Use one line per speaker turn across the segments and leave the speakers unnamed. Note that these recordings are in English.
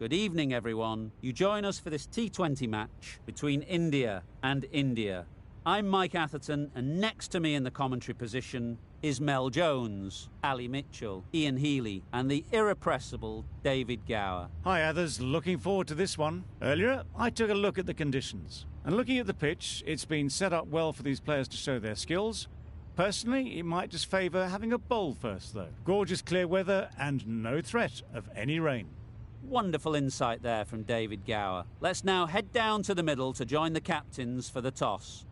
Good evening, everyone. You join us for this T20 match between India and India. I'm Mike Atherton, and next to me in the commentary position is Mel Jones, Ali Mitchell, Ian Healy, and the irrepressible David Gower.
Hi, others. Looking forward to this one. Earlier, I took a look at the conditions. And looking at the pitch, it's been set up well for these players to show their skills. Personally, it might just favour having a bowl first, though. Gorgeous clear weather and no threat of any rain.
Wonderful insight there from David Gower. Let's now head down to the middle to join the captains for the toss.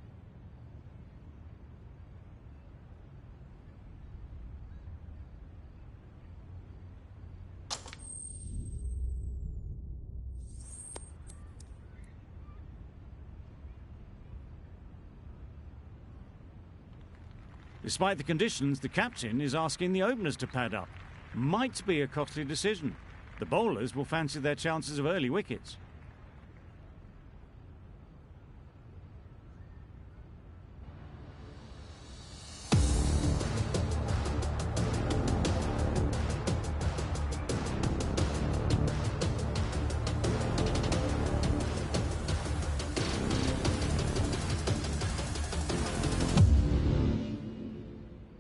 Despite the conditions, the captain is asking the openers to pad up. Might be a costly decision. The bowlers will fancy their chances of early wickets.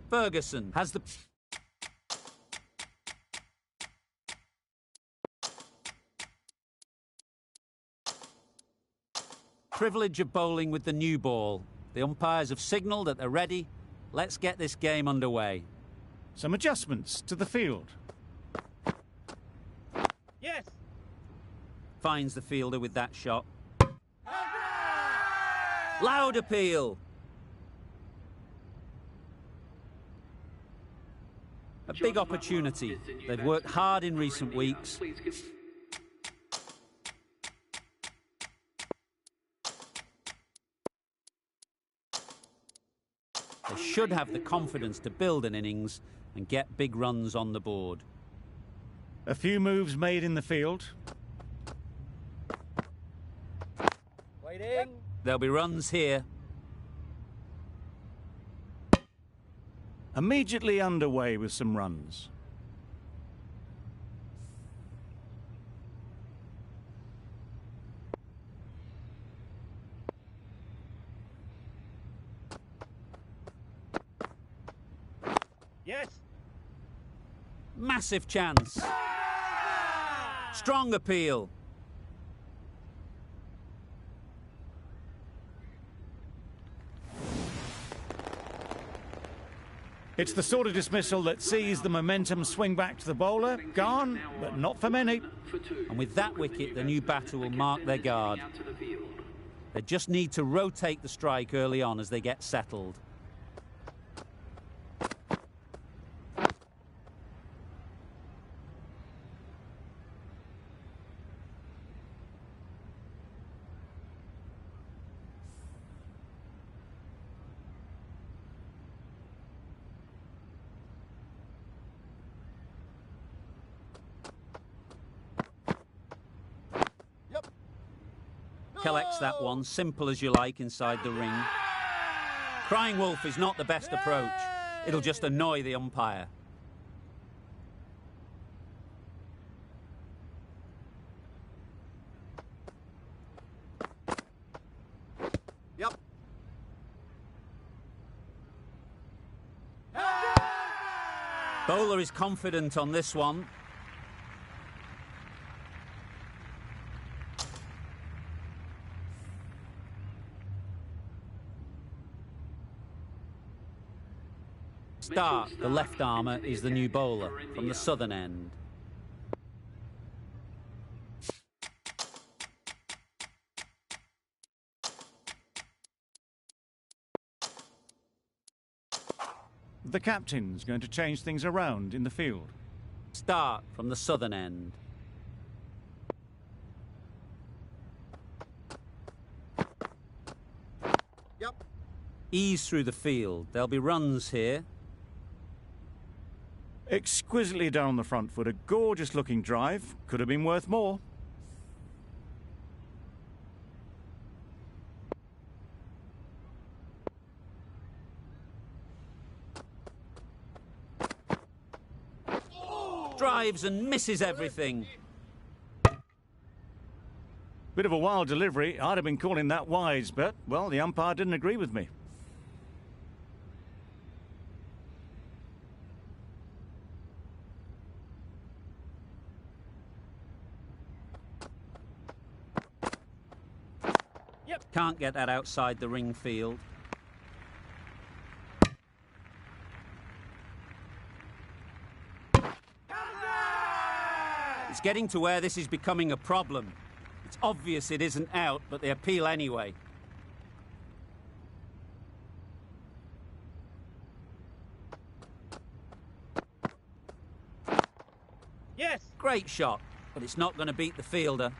Ferguson has the privilege of bowling with the new ball. The umpires have signalled that they're ready. Let's get this game underway.
Some adjustments to the field.
Yes! Finds the fielder with that shot. Loud appeal! A big opportunity. They've worked hard in recent weeks. They should have the confidence to build an innings and get big runs on the board.
A few moves made in the field.
Waiting. There'll be runs here.
Immediately underway with some runs.
Yes. Massive chance. Strong appeal.
It's the sort of dismissal that sees the momentum swing back to the bowler. Gone, but not for many.
And with that wicket, the new batter will mark their guard. They just need to rotate the strike early on as they get settled. Collects that one, simple as you like, inside the ring. Crying wolf is not the best approach. It'll just annoy the umpire. Yep. Bowler is confident on this one. Stark, the left armour, is the new bowler from the southern end.
The captain's going to change things around in the field.
Stark from the southern end. Yep. Ease through the field. There'll be runs here.
Exquisitely down the front foot, a gorgeous looking drive. Could have been worth more.
Drives and misses everything.
Bit of a wild delivery. I'd have been calling that wise, but, well, the umpire didn't agree with me.
Can't get that outside the ring field. It's getting to where this is becoming a problem. It's obvious it isn't out, but they appeal anyway.
Yes!
Great shot, but it's not going to beat the fielder.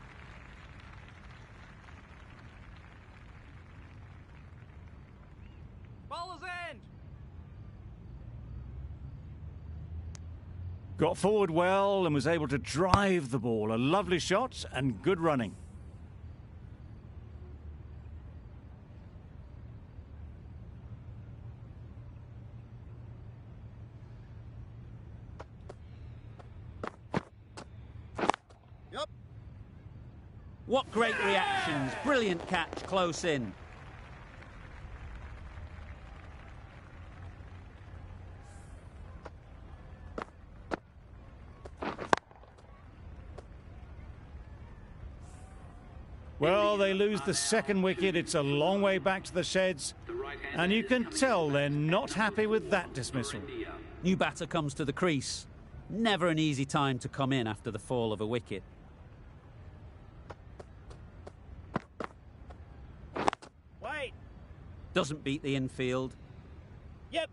Got forward well and was able to drive the ball. A lovely shot and good running.
Yep.
What great reactions. Brilliant catch close in.
Well, they lose the second wicket. It's a long way back to the sheds. And you can tell they're not happy with that dismissal.
New batter comes to the crease. Never an easy time to come in after the fall of a wicket.
Wait.
Doesn't beat the infield.
Yep.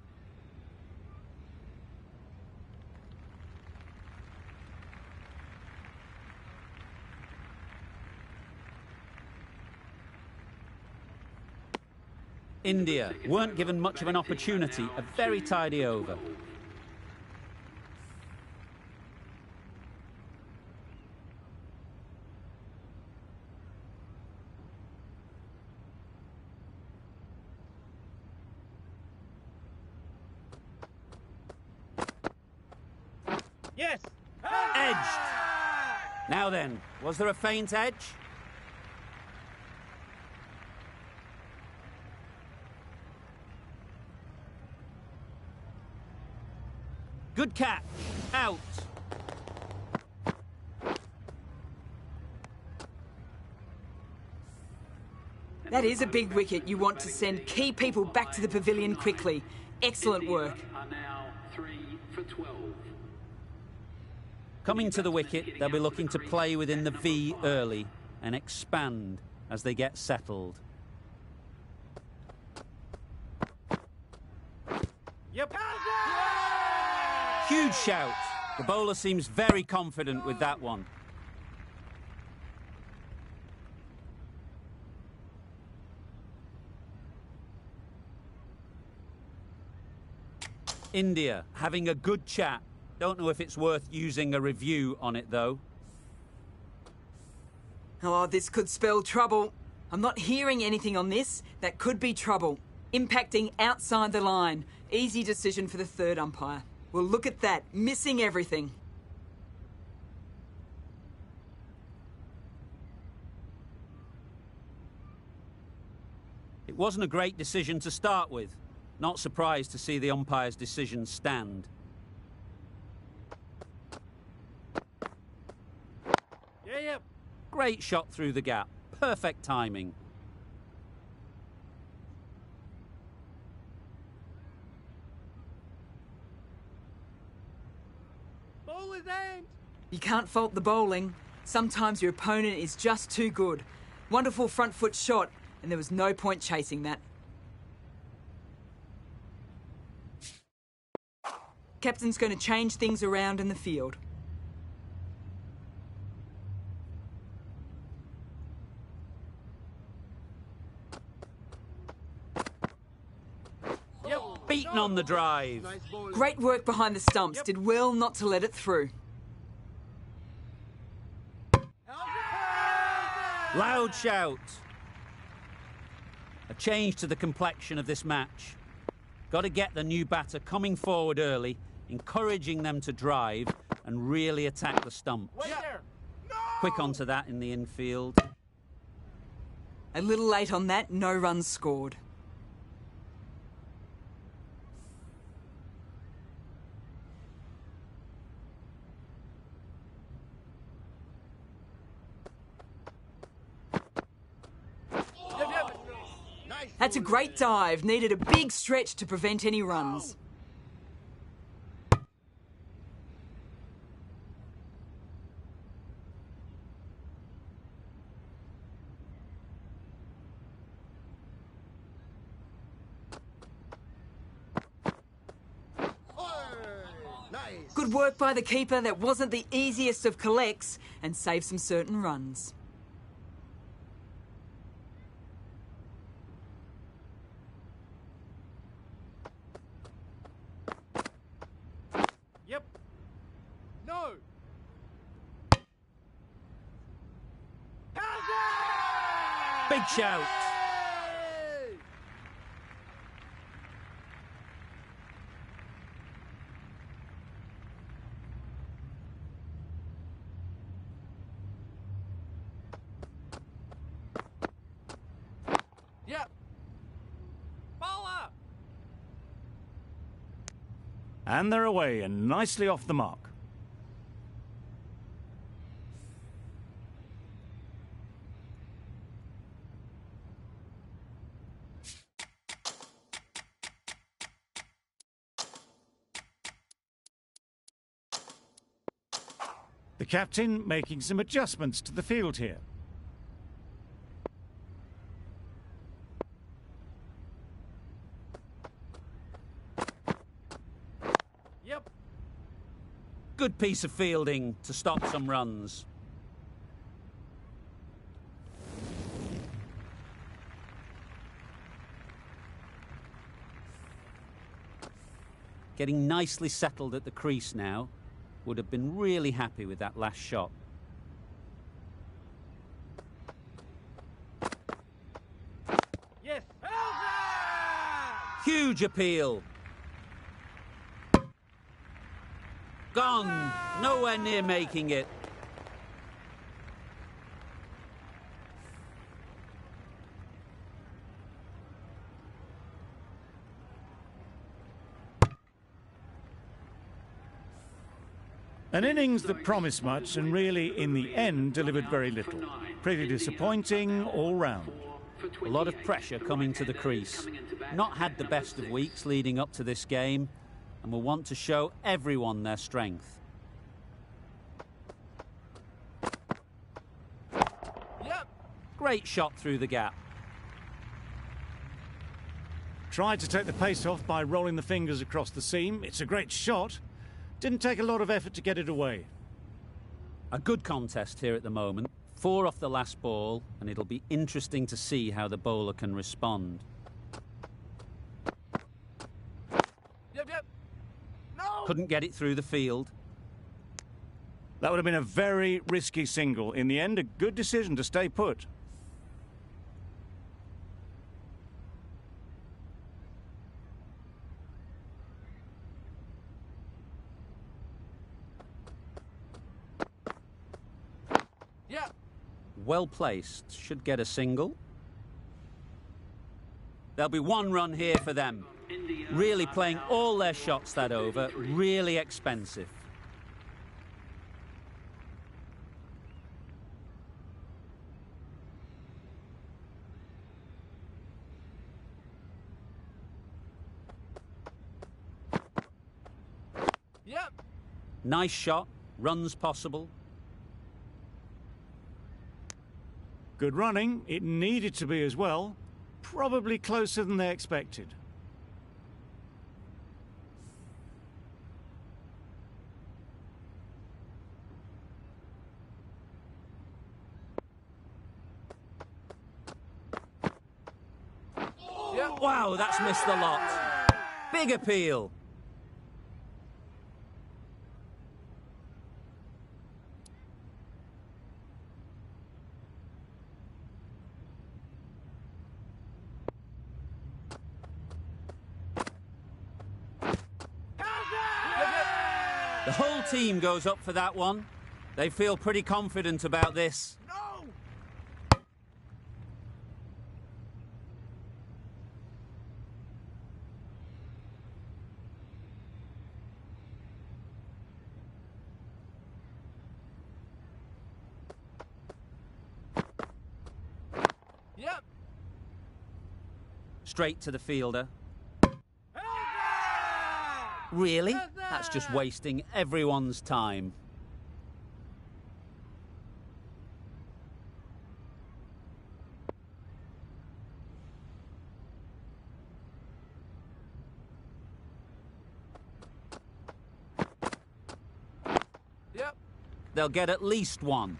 India weren't given much of an opportunity. A very tidy over.
Yes!
Edged. Now then, was there a faint edge? Good catch. Out.
That is a big wicket. You want to send key people back to the pavilion quickly. Excellent work.
Are now 3 for 12.
Coming to the wicket, they'll be looking to play within the V early and expand as they get settled.
Yep.
Huge shout. The bowler seems very confident with that one. India having a good chat. Don't know if it's worth using a review on it, though.
Oh, this could spell trouble. I'm not hearing anything on this. That could be trouble. Impacting outside the line. Easy decision for the third umpire. Well, look at that. Missing everything.
It wasn't a great decision to start with. Not surprised to see the umpire's decision stand.
Yeah.
Great shot through the gap. Perfect timing.
Ball is aimed.
You can't fault the bowling. Sometimes your opponent is just too good. Wonderful front foot shot, and there was no point chasing that. Captain's going to change things around in the field.
Beaten on the drive.
Great work behind the stumps. Did well not to let it through.
Loud shout. A change to the complexion of this match. Got to get the new batter coming forward early, encouraging them to drive and really attack the stumps.
Wait there. No!
Quick onto that in the infield.
A little late on that, no runs scored. That's a great dive. Needed a big stretch to prevent any runs. Good work by the keeper. That wasn't the easiest of collects and saved some certain runs.
Yep. No.
Big shout.
Yep. Bowler.
And they're away and nicely off the mark. The captain making some adjustments to the field here.
Yep.
Good piece of fielding to stop some runs. Getting nicely settled at the crease now. Would have been really happy with that last shot.
Yes.
Huge appeal. Gone. Nowhere near making it.
An innings that promised much and really, in the end, delivered very little. Pretty disappointing all round.
A lot of pressure coming to the crease. Not had the best of weeks leading up to this game and will want to show everyone their strength.
Yep.
Great shot through the gap.
Tried to take the pace off by rolling the fingers across the seam. It's a great shot. Didn't take a lot of effort to get it away.
A good contest here at the moment. 4 off the last ball, and it'll be interesting to see how the bowler can respond.
Yep. No.
Couldn't get it through the field.
That would have been a very risky single. In the end, a good decision to stay put.
Yep.
Well placed. Should get a single. There'll be 1 run here for them. Really playing all their shots that over. Really expensive.
Yep.
Nice shot. Runs possible.
Good running. It needed to be as well. Probably closer than they expected.
Yep.
Wow, that's missed the lot. Big appeal. The whole team goes up for that one. They feel pretty confident about this.
No.
Straight to the fielder. Really? That's just wasting everyone's time.
Yep.
They'll get at least one.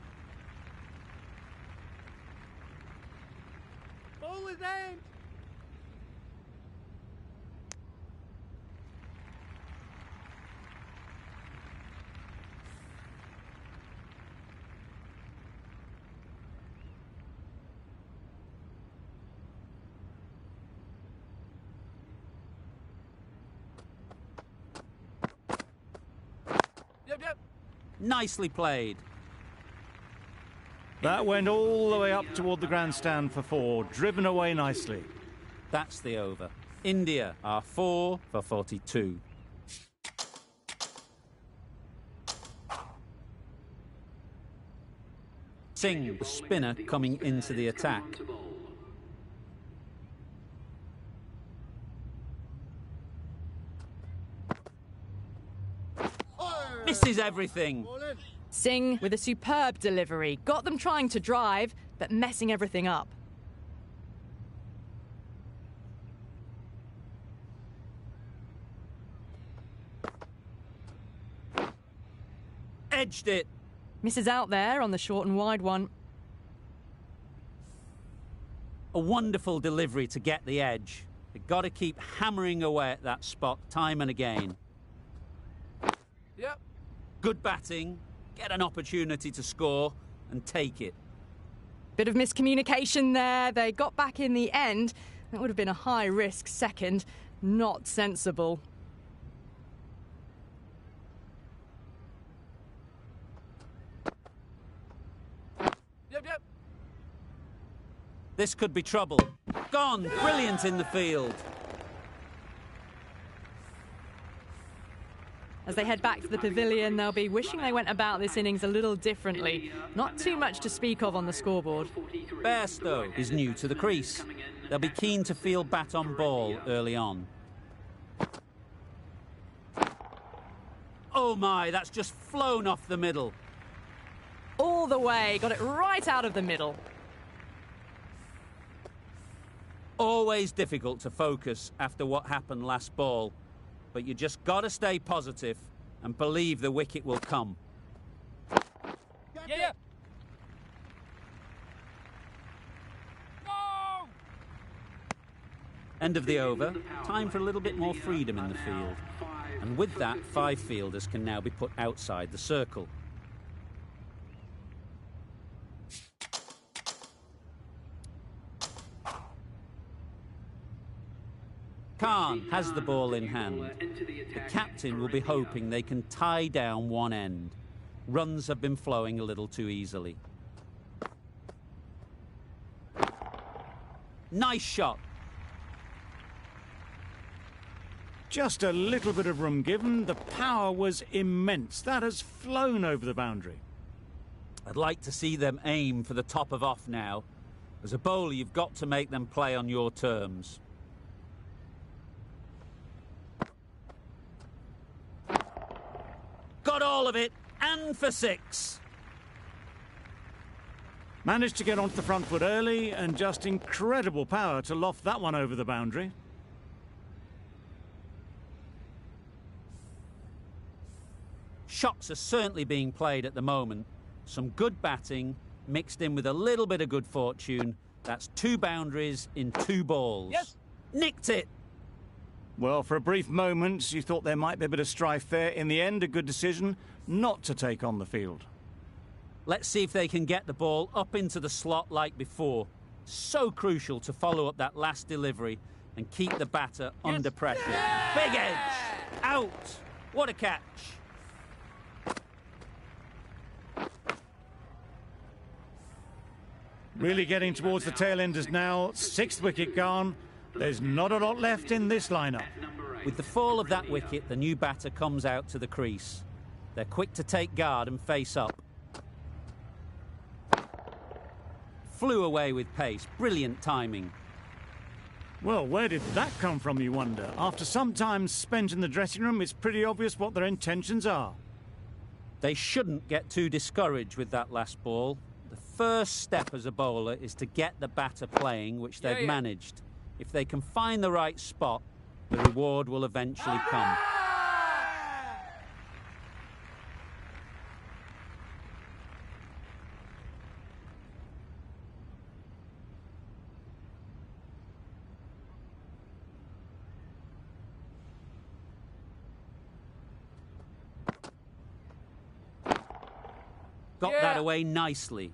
Ball is aimed. Yep.
Nicely played.
That went all the way up toward the grandstand for 4, driven away nicely.
That's the over. India are 4 for 42. Singh, the spinner, coming into the attack. Misses everything.
Singh with a superb delivery. Got them trying to drive, but messing everything up.
Edged it.
Misses out there on the short and wide one.
A wonderful delivery to get the edge. They've got to keep hammering away at that spot time and again.
Yep.
Good batting, get an opportunity to score and take it.
Bit of miscommunication there. They got back in the end. That would have been a high-risk second. Not sensible.
Yep.
This could be trouble. Gone, brilliant in the field.
As they head back to the pavilion, they'll be wishing they went about this innings a little differently. Not too much to speak of on the scoreboard.
Bairstow is new to the crease. They'll be keen to feel bat on ball early on. Oh my, that's just flown off the middle.
All the way, got it right out of the middle.
Always difficult to focus after what happened last ball. But you just got to stay positive and believe the wicket will come.
Yeah. No!
End of the over. Time for a little bit more freedom in the field. And with that, 5 fielders can now be put outside the circle. Khan has the ball in hand. The captain will be hoping they can tie down one end. Runs have been flowing a little too easily. Nice shot.
Just a little bit of room given. The power was immense. That has flown over the boundary.
I'd like to see them aim for the top of off now. As a bowler, you've got to make them play on your terms. Got all of it, and for 6.
Managed to get onto the front foot early, and just incredible power to loft that one over the boundary.
Shots are certainly being played at the moment. Some good batting, mixed in with a little bit of good fortune. That's 2 boundaries in 2 balls.
Yes.
Nicked it.
Well, for a brief moment, you thought there might be a bit of strife there. In the end, a good decision not to take on the field.
Let's see if they can get the ball up into the slot like before. So crucial to follow up that last delivery and keep the batter under pressure. Big edge. Out. What a catch.
Really getting towards the tail enders now. 6th wicket gone. There's not a lot left in this lineup.
With the fall of that wicket, the new batter comes out to the crease. They're quick to take guard and face up. Flew away with pace. Brilliant timing.
Well, where did that come from, you wonder? After some time spent in the dressing room, it's pretty obvious what their intentions are.
They shouldn't get too discouraged with that last ball. The first step as a bowler is to get the batter playing, which they've managed. If they can find the right spot, the reward will eventually come. Got that away nicely.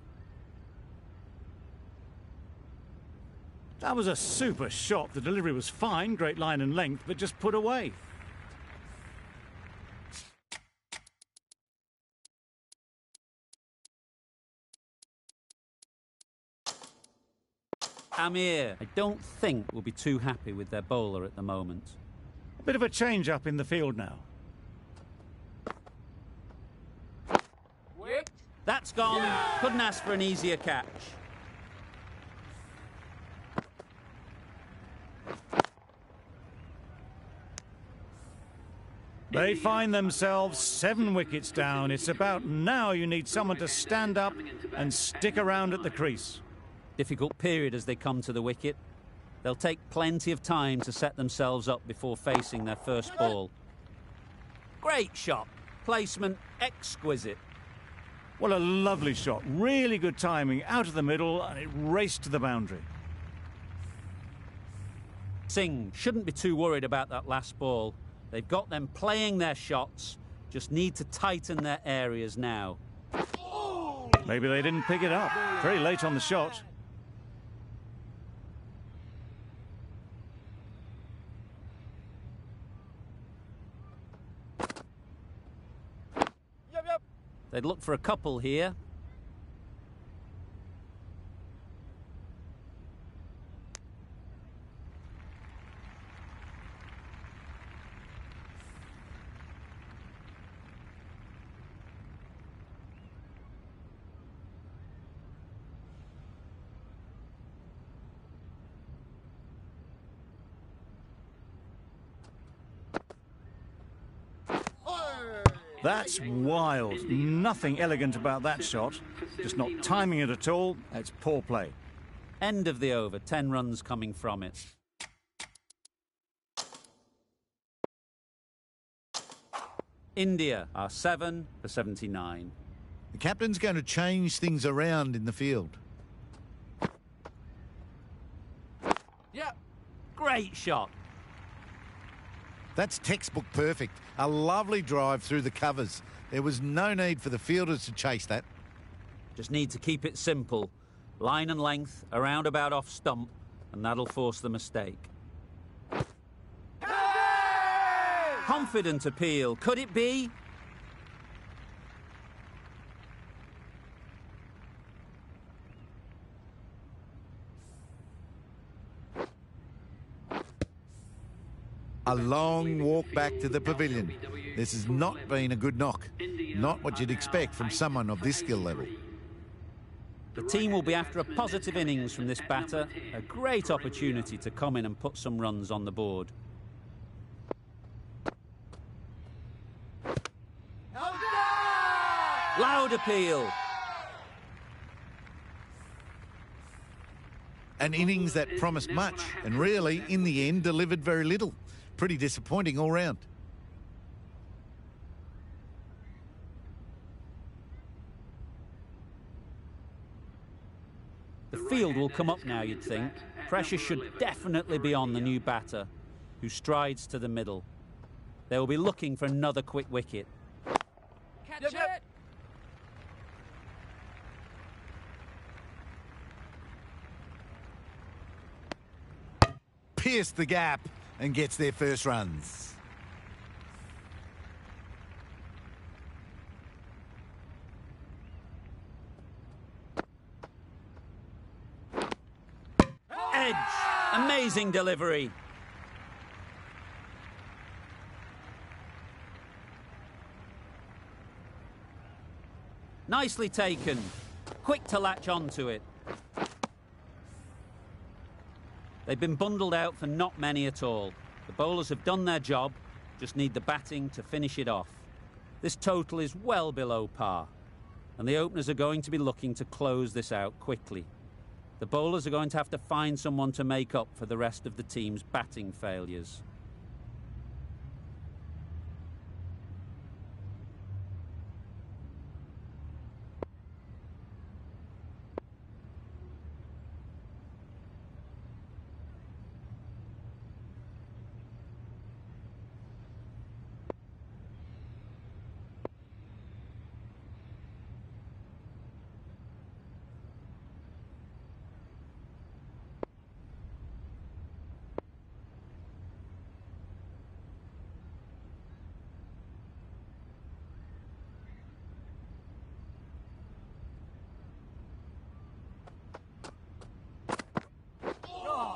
That was a super shot. The delivery was fine, great line and length, but just put away.
Amir, I don't think will be too happy with their bowler at the moment.
A bit of a change-up in the field now.
That's gone. Couldn't ask for an easier catch.
They find themselves 7 wickets down. It's about now you need someone to stand up and stick around at the crease.
Difficult period as they come to the wicket. They'll take plenty of time to set themselves up before facing their first ball. Great shot. Placement exquisite.
Well, a lovely shot. Really good timing. Out of the middle, and it raced to the boundary.
Singh shouldn't be too worried about that last ball. They've got them playing their shots. Just need to tighten their areas now.
Maybe they didn't pick it up. Very late on the shot.
They'd look for a couple here.
That's wild. Nothing elegant about that shot. Just not timing it at all. It's poor play.
End of the over, 10 runs coming from it. India are 7 for 79.
The captain's going to change things around in the field.
Great shot.
That's textbook perfect. A lovely drive through the covers. There was no need for the fielders to chase that.
Just need to keep it simple. Line and length, around about off stump, and that'll force the mistake. Confident appeal. Could it be?
A long walk back to the pavilion. This has not been a good knock. Not what you'd expect from someone of this skill level.
The team will be after a positive innings from this batter. A great opportunity to come in and put some runs on the board. Loud appeal.
An innings that promised much and really, in the end, delivered very little. Pretty disappointing all round.
The field will come up now, you'd think. Pressure should definitely be on the new batter, who strides to the middle. They will be looking for another quick wicket.
Catch it!
Pierced the gap and gets their first runs.
Edge. Amazing delivery. Nicely taken. Quick to latch onto it. They've been bundled out for not many at all. The bowlers have done their job, just need the batting to finish it off. This total is well below par, and the openers are going to be looking to close this out quickly. The bowlers are going to have to find someone to make up for the rest of the team's batting failures.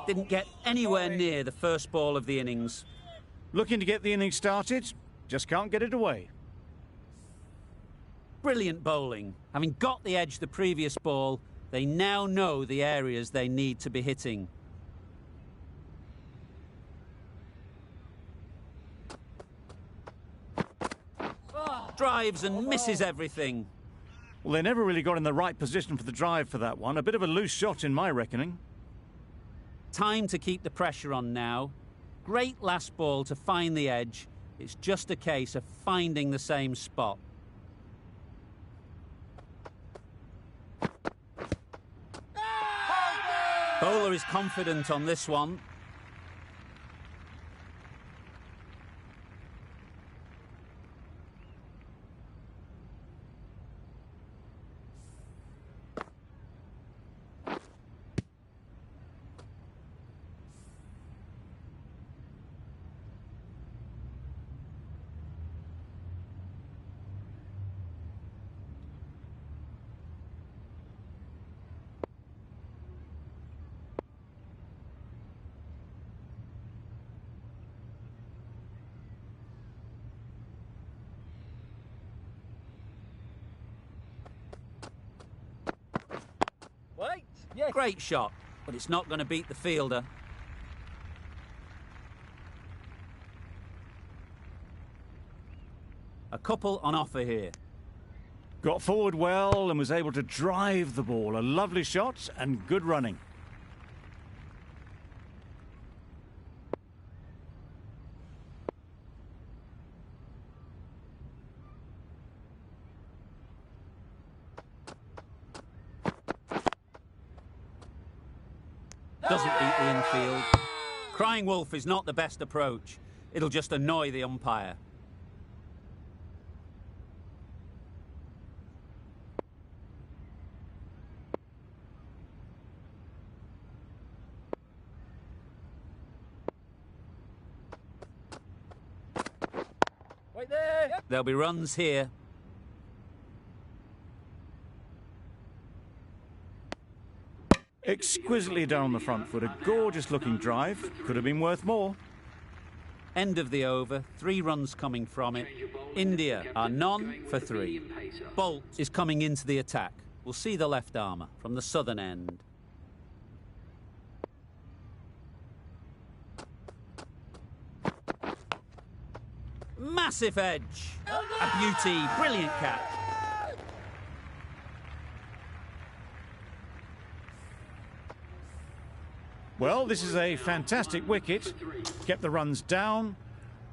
Didn't get anywhere near the first ball of the innings.
Looking to get the innings started, just can't get it away.
Brilliant bowling. Having got the edge the previous ball, they now know the areas they need to be hitting. Drives and misses everything.
Well, they never really got in the right position for the drive for that one. A bit of a loose shot in my reckoning.
Time to keep the pressure on now. Great last ball to find the edge. It's just a case of finding the same spot. Bowler is confident on this one. Great shot, but it's not going to beat the fielder. A couple on offer here.
Got forward well and was able to drive the ball. A lovely shot and good running.
Doesn't beat the infield. Crying wolf is not the best approach. It'll just annoy the umpire.
Right there.
There'll be runs here.
Exquisitely done on the front foot. A gorgeous looking drive. Could have been worth more.
End of the over. 3 runs coming from it. India are none for 3. Bolt is coming into the attack. We'll see the left armour from the southern end. Massive edge. A beauty. Brilliant catch.
Well, this is a fantastic wicket. Kept the runs down.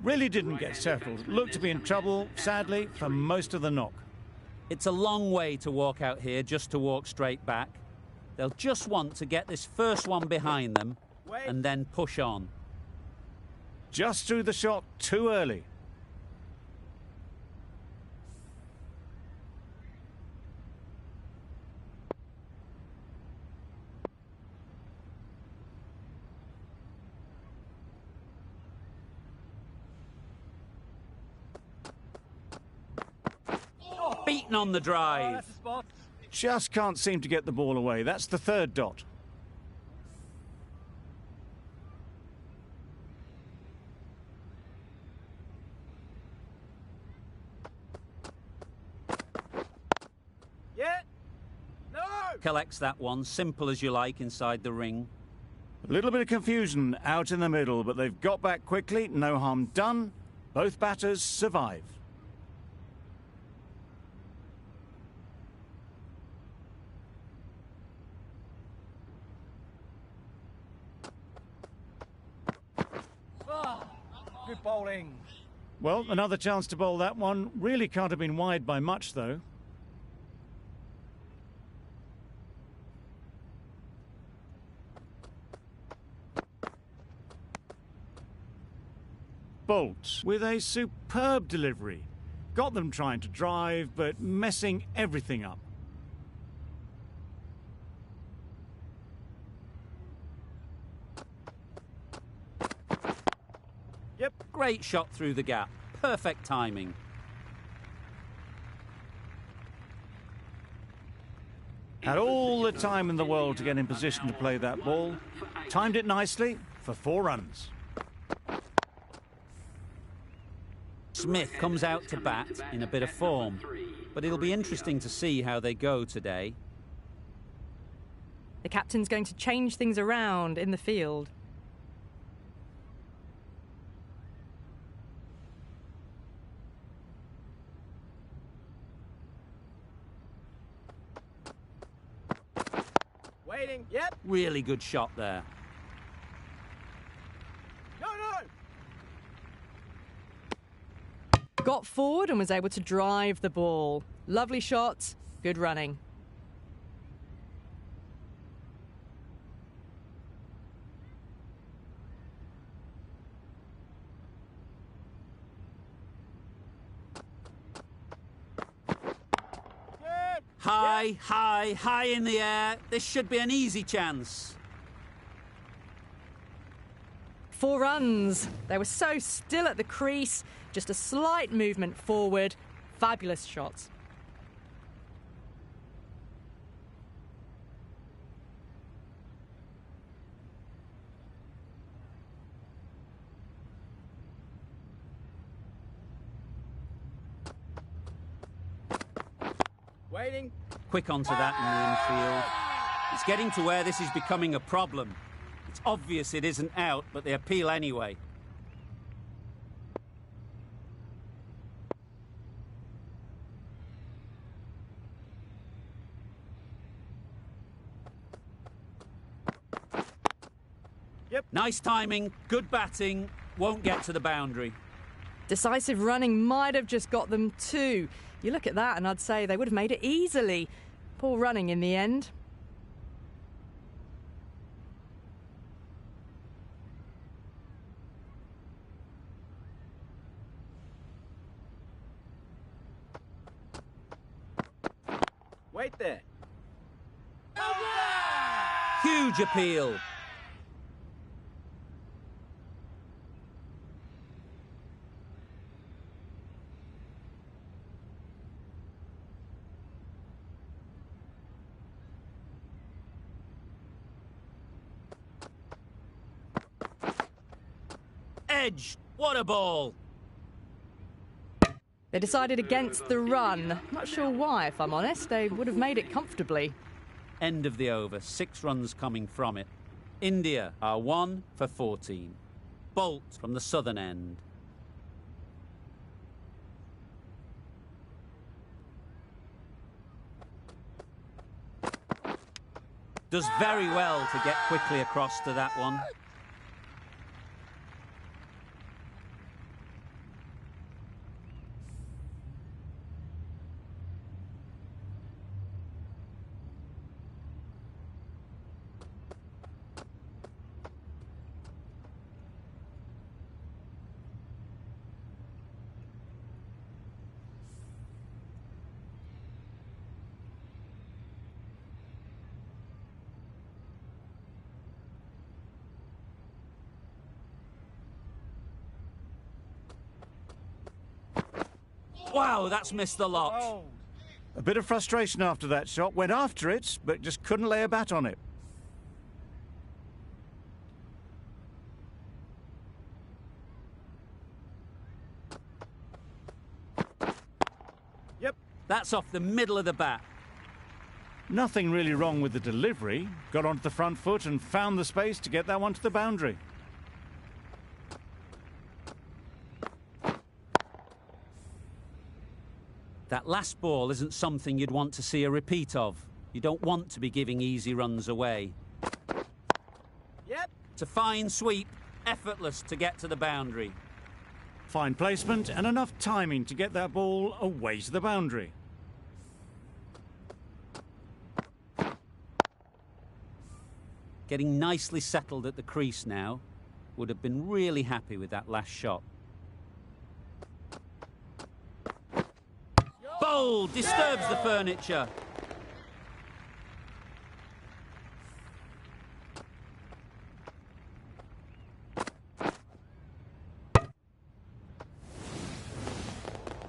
Really didn't get settled. Looked to be in trouble, sadly, for most of the knock.
It's a long way to walk out here just to walk straight back. They'll just want to get this first one behind them and then push on.
Just threw the shot too early.
Beaten on the drive.
Just can't seem to get the ball away. That's the 3rd dot.
Collects that one, simple as you like, inside the ring.
A little bit of confusion out in the middle, but they've got back quickly. No harm done. Both batters survive.
Good bowling.
Well, another chance to bowl that one. Really can't have been wide by much, though. Bolt with a superb delivery. Got them trying to drive, but messing everything up.
Yep. Great shot through the gap. Perfect timing.
Had all the time in the world to get in position to play that ball. Timed it nicely for 4 runs.
Smith comes out to bat in a bit of form, but it'll be interesting to see how they go today.
The captain's going to change things around in the field.
Waiting. Yep.
Really good shot there.
No.
Got forward and was able to drive the ball. Lovely shot, good running.
High in the air. This should be an easy chance.
4 runs. They were so still at the crease. Just a slight movement forward. Fabulous shot.
Waiting.
Quick onto that in the infield. It's getting to where this is becoming a problem. It's obvious it isn't out, but they appeal anyway.
Yep.
Nice timing, good batting, won't get to the boundary.
Decisive running might have just got them 2. You look at that and I'd say they would have made it easily. Poor running in the end.
Wait there.
Huge appeal. Edge. What a ball.
They decided against the run. Not sure why, if I'm honest. They would have made it comfortably.
End of the over. 6 runs coming from it. India are 1 for 14. Bolt from the southern end. Does very well to get quickly across to that one. Wow, that's missed the lot.
Oh.
A bit of frustration after that shot. Went after it, but just couldn't lay a bat on it.
Yep.
That's off the middle of the bat.
Nothing really wrong with the delivery. Got onto the front foot and found the space to get that one to the boundary.
That last ball isn't something you'd want to see a repeat of. You don't want to be giving easy runs away.
Yep.
It's a fine sweep, effortless to get to the boundary.
Fine placement and enough timing to get that ball away to the boundary.
Getting nicely settled at the crease now. Would have been really happy with that last shot. Bowl disturbs the furniture.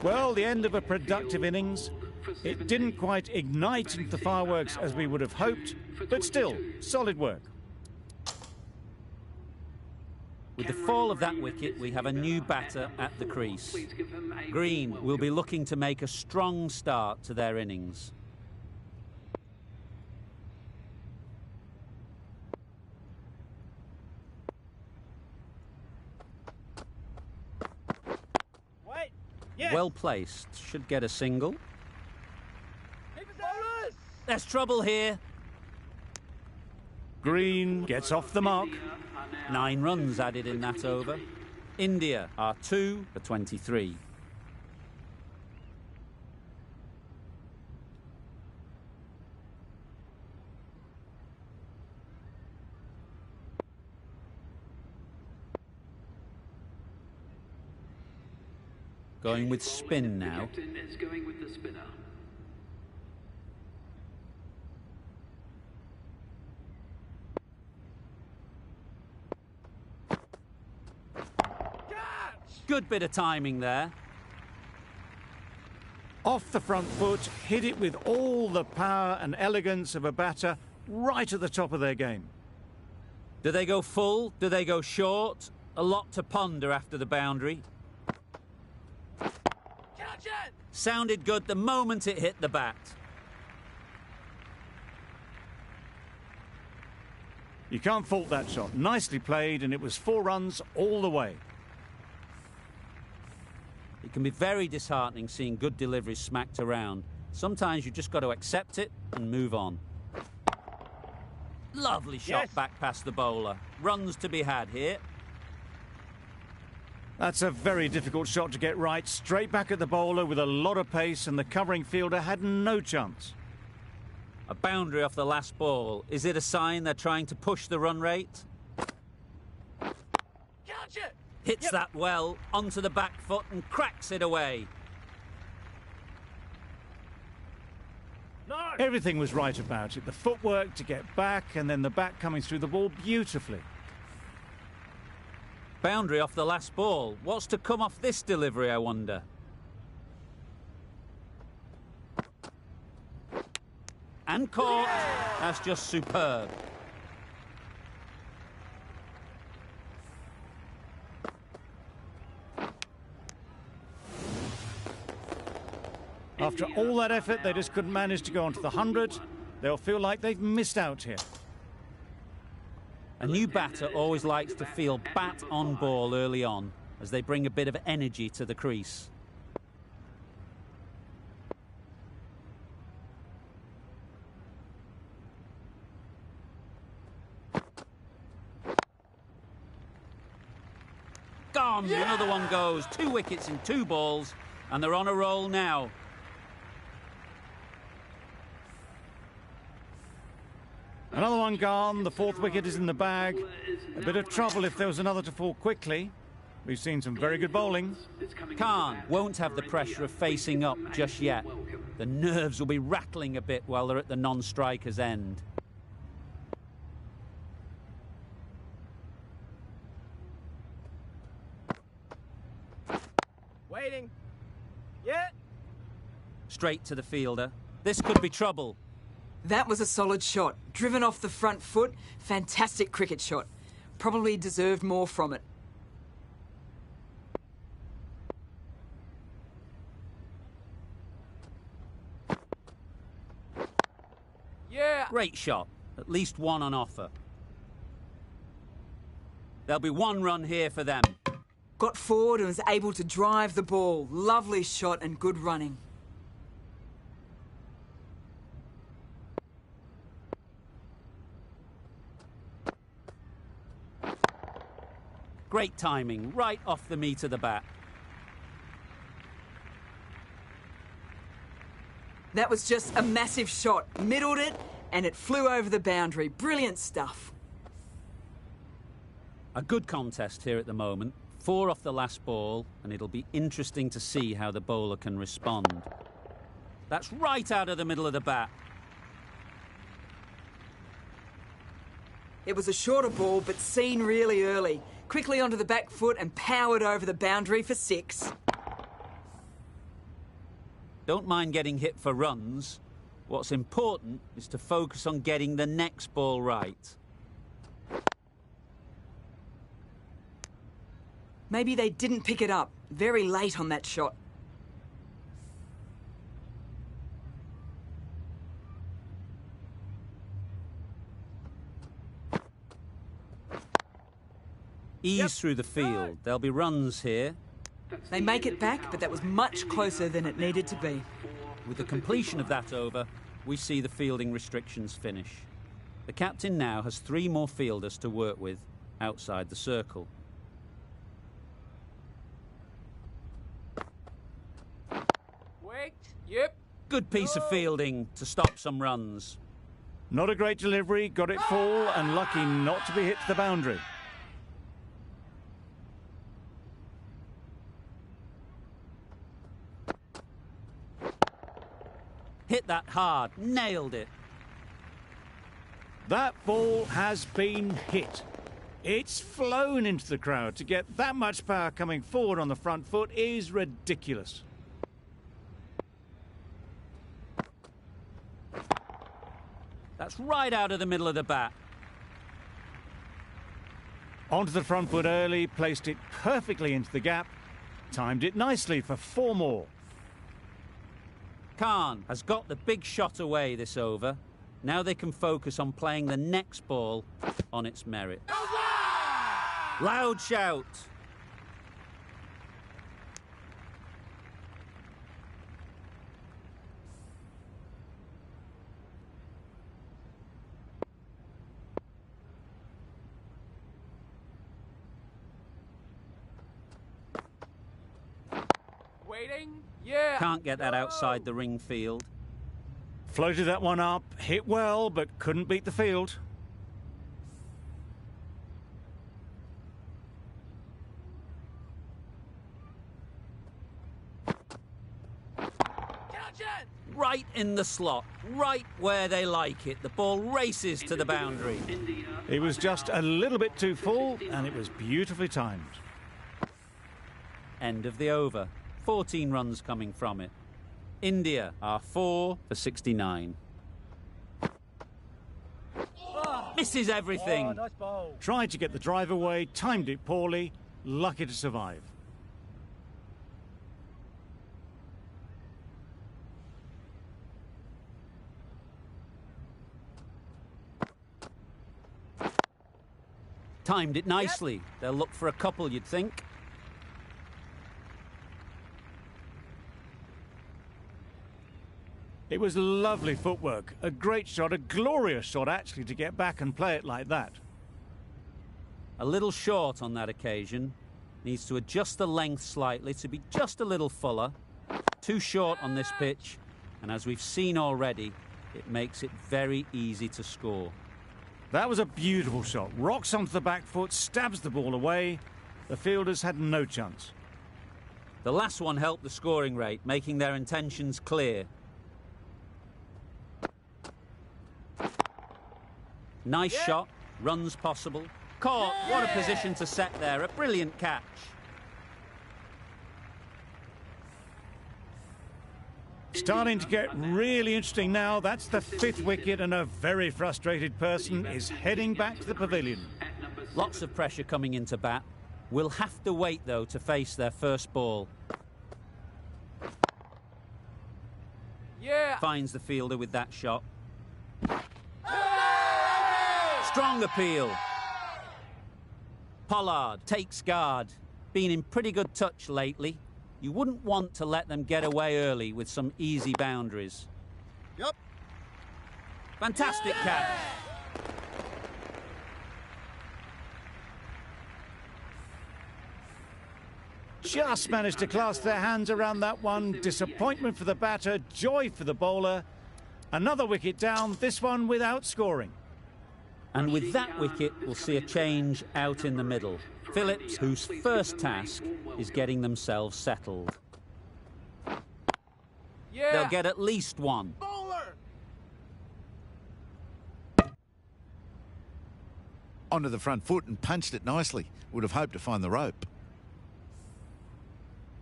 Well, the end of a productive innings. It didn't quite ignite into the fireworks as we would have hoped, but still, solid work.
With the fall of that wicket, we have a new batter at the crease. Green will be looking to make a strong start to their innings.
Wait. Yes.
Well placed, should get a single.
Bowlers.
There's trouble here.
Green gets off the mark.
9 runs added in that over. India are 2 for 23. Going with spin now.
Is going with the spinner.
Good bit of timing there.
Off the front foot, hit it with all the power and elegance of a batter right at the top of their game.
Do they go full? Do they go short? A lot to ponder after the boundary.
Catch it.
Sounded good the moment it hit the bat.
You can't fault that shot. Nicely played, and it was 4 runs all the way.
It can be very disheartening seeing good deliveries smacked around. Sometimes you've just got to accept it and move on. Lovely shot
Yes.
back past the bowler. Runs to be had here.
That's a very difficult shot to get right. Straight back at the bowler with a lot of pace, and the covering fielder had no chance.
A boundary off the last ball. Is it a sign they're trying to push the run rate?
Catch it.
Hits that well onto the back foot and cracks it away.
No.
Everything was right about it. The footwork to get back, and then the bat coming through the ball beautifully.
Boundary off the last ball. What's to come off this delivery, I wonder? And caught. That's just superb.
After all that effort, they just couldn't manage to go onto the 100. They'll feel like they've missed out here.
A new batter always likes to feel bat on ball early on, as they bring a bit of energy to the crease. Gone! Another one goes. 2 wickets in 2 balls, and they're on a roll now.
Another one gone. The 4th wicket is in the bag. A bit of trouble if there was another to fall quickly. We've seen some very good bowling.
Khan won't have the pressure of facing up just yet. The nerves will be rattling a bit while they're at the non-striker's end.
Waiting. Yeah.
Straight to the fielder. This could be trouble.
That was a solid shot. Driven off the front foot. Fantastic cricket shot. Probably deserved more from it.
Yeah.
Great shot. At least one on offer. There'll be one run here for them.
Got forward and was able to drive the ball. Lovely shot and good running.
Great timing, right off the meat of the bat.
That was just a massive shot. Middled it and it flew over the boundary. Brilliant stuff.
A good contest here at the moment. 4 off the last ball, and it'll be interesting to see how the bowler can respond. That's right out of the middle of the bat.
It was a shorter ball, but seen really early. Quickly onto the back foot and powered over the boundary for 6.
Don't mind getting hit for runs. What's important is to focus on getting the next ball right.
Maybe they didn't pick it up. Very late on that shot.
Ease through the field. There'll be runs here.
They make it back, but that was much closer than it needed to be.
With the completion of that over, we see the fielding restrictions finish. The captain now has 3 more fielders to work with outside the circle.
Wait. Yep.
Good piece of fielding to stop some runs.
Not a great delivery, got it full and lucky not to be hit to the boundary.
Hit that hard, nailed it.
That ball has been hit. It's flown into the crowd. To get that much power coming forward on the front foot is ridiculous.
That's right out of the middle of the bat.
Onto the front foot early, placed it perfectly into the gap, timed it nicely for 4 more.
Khan has got the big shot away this over. Now they can focus on playing the next ball on its merit. Loud shout.
Waiting. Yeah.
Can't get that outside the ring field.
Floated that one up, hit well, but couldn't beat the field.
Right in the slot, right where they like it. The ball races to the boundary.
It was just a little bit too full, and it was beautifully timed.
End of the over. 14 runs coming from it. India are 4 for 69. Misses everything.
Oh, nice ball.
Tried to get the drive away, timed it poorly, lucky to survive.
Timed it nicely. They'll look for a couple, you'd think.
It was lovely footwork, a great shot, a glorious shot actually to get back and play it like that.
A little short on that occasion. Needs to adjust the length slightly to be just a little fuller. Too short on this pitch, and as we've seen already, it makes it very easy to score.
That was a beautiful shot. Rocks onto the back foot, stabs the ball away. The fielders had no chance.
The last one helped the scoring rate, making their intentions clear. Nice shot, runs possible. Caught, what a position to set there, a brilliant catch.
Starting to get really interesting now. That's the 5th wicket, and a very frustrated person is heading back to the pavilion.
Lots of pressure coming into bat. Will have to wait, though, to face their first ball.
Yeah.
Finds the fielder with that shot. Strong appeal. Pollard takes guard. Been in pretty good touch lately. You wouldn't want to let them get away early with some easy boundaries.
Yep.
Fantastic catch.
Just managed to clasp their hands around that one. Disappointment for the batter, joy for the bowler. Another wicket down, this one without scoring.
And with that wicket, we'll see a change out in the middle. Phillips, whose first task is getting themselves settled.
Yeah.
They'll get at least one.
Bowler.
Onto the front foot and punched it nicely. Would have hoped to find the rope.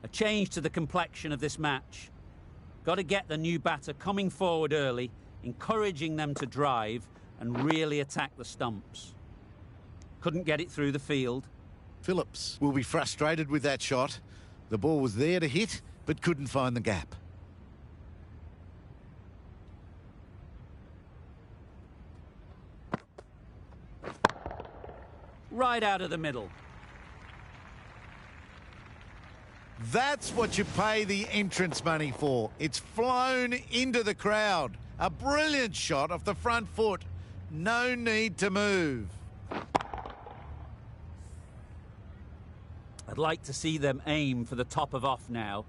A change to the complexion of this match. Got to get the new batter coming forward early, encouraging them to drive and really attack the stumps. Couldn't get it through the field.
Phillips will be frustrated with that shot. The ball was there to hit, but couldn't find the gap.
Right out of the middle.
That's what you pay the entrance money for. It's flown into the crowd. A brilliant shot off the front foot. No need to move.
I'd like to see them aim for the top of off now.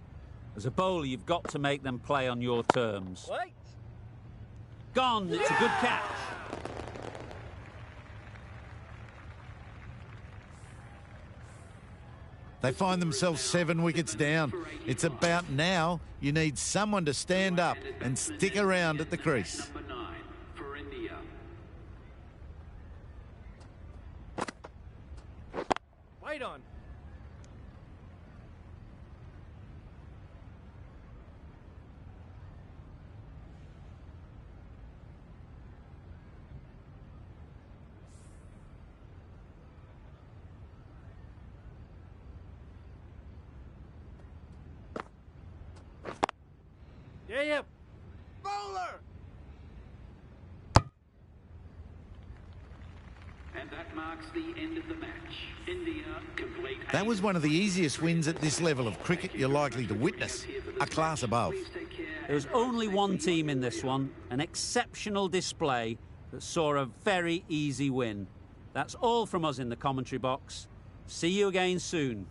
As a bowler, you've got to make them play on your terms.
Wait.
Gone. It's a good catch.
They find themselves 7 wickets down. It's about now you need someone to stand up and stick around at the crease.
Number 9 for India.
Wait on. Yeah. Bowler.
And that marks the end of the match. India complete.
That was one of the easiest wins at this level of cricket you're likely to witness. A class above.
There was only one team in this one, an exceptional display that saw a very easy win. That's all from us in the commentary box. See you again soon.